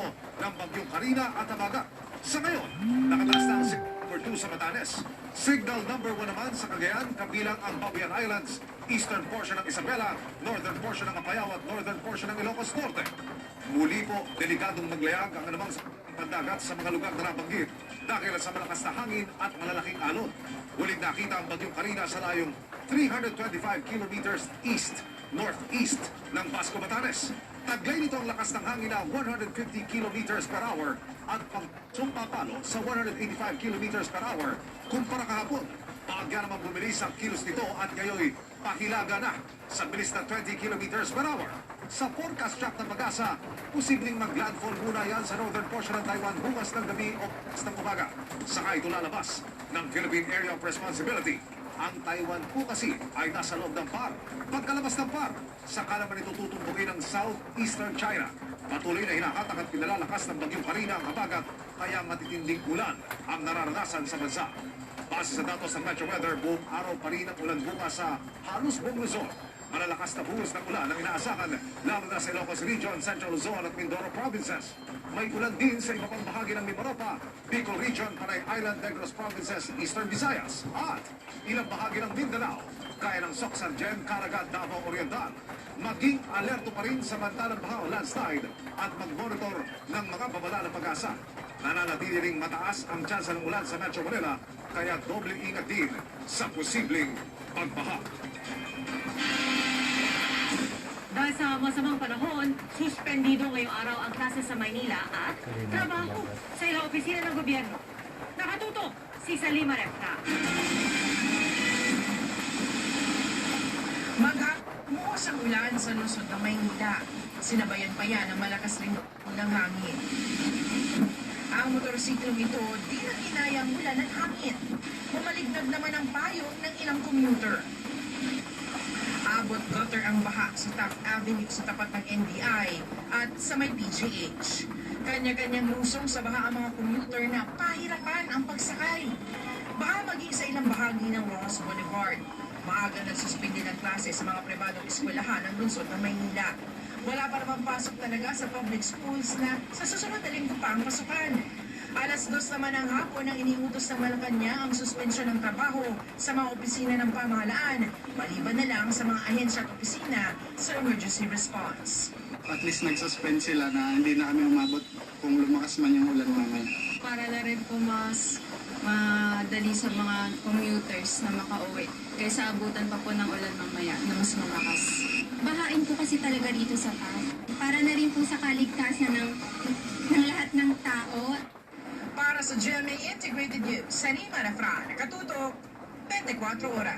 epekto ng bagyong Karina at Amaga. Sa ngayon, nakataas na ang number 2 sa Batanes. Signal number 1 naman sa Cagayan, kabilang ang Babuyan Islands, eastern portion ng Isabela, northern portion ng Apayao at northern portion ng Ilocos Norte. Muli po, delikadong maglayag ang anumang pandagat sa mga lugar na nabanggit dahil sa malakas na hangin at malalaking alon. Huling nakita ang bagyong Karina sa layong 325 kilometers east-northeast ng Basco, Batanes. Taglay nito ang lakas ng hangin na 150 kilometers per hour at pagsumpapalo sa 185 kilometers per hour kumpara kahapon. Paagya naman bumilis ang kilos nito at ngayon pakilaga na sa bilis na 20 kilometers per hour. Sa forecast track ng Pag-asa, posibleng mag-landfall muna yan sa northern portion ng Taiwan bukas ng gabi o bukas ng umaga. Saka ito lalabas ng Philippine Area of Responsibility. Ang Taiwan po kasi ay nasa loob ng PAR. Pagkalabas ng PAR, saka naman ito tutumbugin ng southeastern China. Patuloy na hinakatak at pinalalakas ng bagyong Karina ang habagat, kaya matitinding ulan ang nararanasan sa bansa. Base sa datos ng Metro Weather, buong araw pa rin ang ulan bukas sa halos buong Luzon. Malalakas na buhos ng ulan ang inaasakan lalo na sa Ilocos Region, Central Luzon at Mindoro Provinces. May ulan din sa iba pang bahagi ng Mimaropa, Bicol Region, Panay Island, Negros Provinces, Eastern Visayas at ilang bahagi ng Mindanao, gaya ng Socsangen, Caraga, Davao Oriental. Maging alerto pa rin sa mantalang baha o landslide at mag-monitor ng mga babala ng Pag-asa. Nananatili ring mataas ang tsansa ng ulan sa Metro Manila, kaya dobleng ingat din sa posibleng pagbaha. Dahil sa masamang panahon, suspendido ngayong araw ang klase sa Maynila at trabaho sa ilang opisina ng gobyerno. Nakatutok si Salima Refta. Umuos ang ulan sa lungsod ng Maynila. Sinabayan pa yan ng malakas ring ng hangin. Ang motorsiklong ito di na kinayang ulan at hangin. Mamaligtad naman ang payong ng ilang commuter. Abot gutter ang baha sa Taft Avenue sa tapat ng NBI at sa may PGH. Kanya-kanyang lusong sa baha ang mga commuter na pahirapan ang pagsakay. Baka maging sa ilang bahagi ng Ross Boulevard. Maaga nagsuspindi ng klase sa mga pribadong eskwelahan ng lungsod ng Maynila. Wala pa naman pasok talaga sa public schools na sa susunod na linggo pa ang pasukan. Alas 2 naman ng hapon ang iniutos ng Malacanang ang suspensyon ng trabaho sa mga opisina ng pamahalaan, maliban na lang sa mga ahensya at opisina sa emergency response. At least nagsuspend sila na hindi na kami umabot kung lumakas man yung ulan mamaya. Para na rin po mas madali sa mga commuters na makauwi kaysa abutan pa po ng ulan mamaya na mas malakas. Bahain po kasi talaga dito sa Taft. Para na rin po sa kaligtasan ng lahat ng tao. Para sa GMA Integrated News, Salima Refra, nakatutok 24 oras.